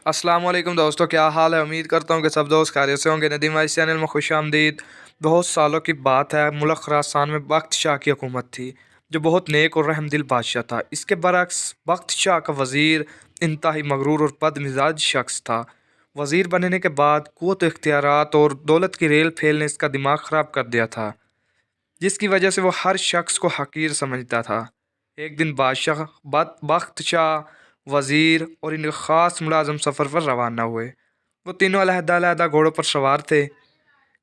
अस्सलाम वालेकुम दोस्तों, क्या हाल है। उम्मीद करता हूँ कि सब दोस्त खैरियत से होंगे। नदीम इस चैनल में खुश आमदीद। बहुत सालों की बात है, मुल्क खुरासान में बख्त शाह की हुकूमत थी, जो बहुत नेक और रहमदिल बादशाह था। इसके बरक्स बख्त शाह का वज़ीर इंतहाई मगरूर और बद मिजाज शख्स था। वज़ीर बनने के बाद क़ुव्वत इख्तियारात और दौलत की रेल फेल ने इसका दिमाग ख़राब कर दिया था, जिसकी वजह से वो हर शख्स को हकीर समझता था। एक दिन बादशाह बख्त शाह, वज़ीर और इनके ख़ास मुलाज़म सफ़र पर रवाना हुए। वो तीनों अलहदा-अलहदा घोड़ों पर सवार थे।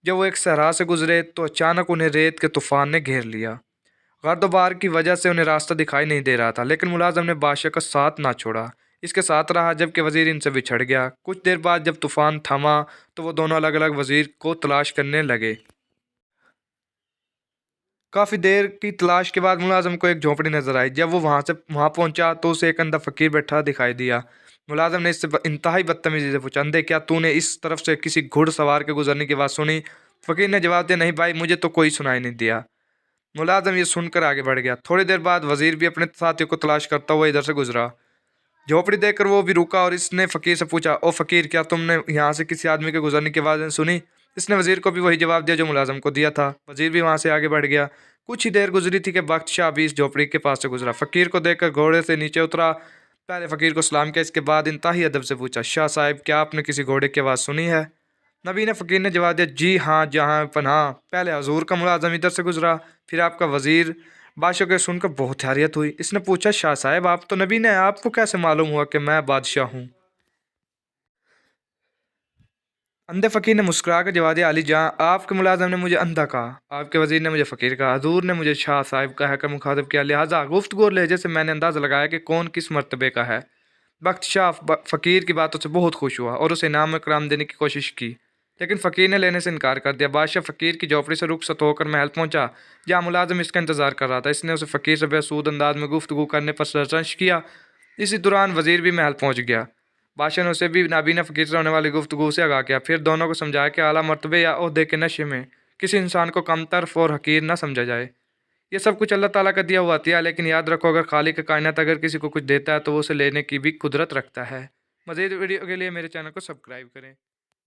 जब वो एक सहरा से गुजरे तो अचानक उन्हें रेत के तूफ़ान ने घेर लिया। गर्द-ओ-बार की वजह से उन्हें रास्ता दिखाई नहीं दे रहा था, लेकिन मुलाज़म ने बादशाह का साथ ना छोड़ा। इसके साथ रहा जबकि वज़ीर इनसे बिछड़ गया। कुछ देर बाद जब तूफ़ान थमा तो वो दोनों अलग-अलग वज़ीर को तलाश करने लगे। काफ़ी देर की तलाश के बाद मुलाज़म को एक झोंपड़ी नज़र आई। जब वो वहाँ पहुँचा तो उसे एक अंधा फ़कीर बैठा दिखाई दिया। मुलाज़म ने इससे इंतहाई बदतमीज़ी से पूछा, अंधे, क्या तूने इस तरफ से किसी घुड़सवार के गुजरने की आवाज़ सुनी? फ़कीर ने जवाब दिया, नहीं भाई, मुझे तो कोई सुनाई नहीं दिया। मुलाज़म ये सुनकर आगे बढ़ गया। थोड़ी देर बाद वज़ीर भी अपने साथियों को तलाश करता हुआ इधर से गुजरा। झोपड़ी देखकर वो भी रुका और इसने फ़कीर से पूछा, ओ फ़कीर, क्या तुमने यहाँ से किसी आदमी के गुजरने की आवाज़ सुनी? इसने वज़ीर को भी वही जवाब दिया जो मुलाज़म को दिया था। वज़ीर भी वहाँ से आगे बढ़ गया। कुछ ही देर गुजरी थी कि बख्त शाह भी इस झोपड़ी के पास से गुजरा। फ़कीर को देखकर घोड़े से नीचे उतरा। पहले फ़कीर को सलाम किया, इसके बाद इंतहाई अदब से पूछा, शाह साहिब, क्या आपने किसी घोड़े की आवाज़ सुनी है? नबी ने फ़कीर ने जवाब दिया, जी हाँ, जहाँ पनाह, पहले हजूर का मुलाज़म इधर से गुजरा, फिर आपका वज़ीर। बादशाह को सुनकर बहुत हैरियत हुई। इसने पूछा, शाह साहब, आप तो नबी ने, आपको कैसे मालूम हुआ कि मैं बादशाह हूँ? अंधे फ़कीर ने मुस्कुरा कर जवाब दिया, अली जहाँ, आपके मुलाज़म ने मुझे अंधा कहा, आपके वज़ीर ने मुझे फ़कीर कहा, हजूर ने मुझे शाह साहिब कहकर मुखातिब किया, लिहाजा गुफ्तगू और लहजे से मैंने अंदाज़ा लगाया कि कौन किस मर्तबे का है। बख्त शाह फ़कीर की बातों से बहुत खुश हुआ और उसे इनाम में कराम देने की कोशिश की, लेकिन फ़कीर ने लेने से इनकार कर दिया। बादशाह फ़कीर की झोपड़ी से रुखसत होकर महल पहुंचा, जहाँ मुलाज़िम इसका इंतज़ार कर रहा था। इसने उसे फ़कीर से बेसूद अंदाज में गुफ्तगू करने पर सरजश किया। इसी दौरान वज़ीर भी महल पहुंच गया। बादशाह ने उसे भी नाबीना फ़कीर से होने वाली गुफ्तगू से आगाह किया, फिर दोनों को समझाया कि आला मर्तबे या ओहदे के नशे में किसी इंसान को कमतर और हकीर न समझा जाए। ये सब कुछ अल्लाह ताला का दिया हुआ अतिया है, लेकिन याद रखो, अगर खालिक कायनात अगर किसी को कुछ देता है तो वो उसे लेने की भी कुदरत रखता है। मज़ीद वीडियो के लिए मेरे चैनल को सब्सक्राइब करें।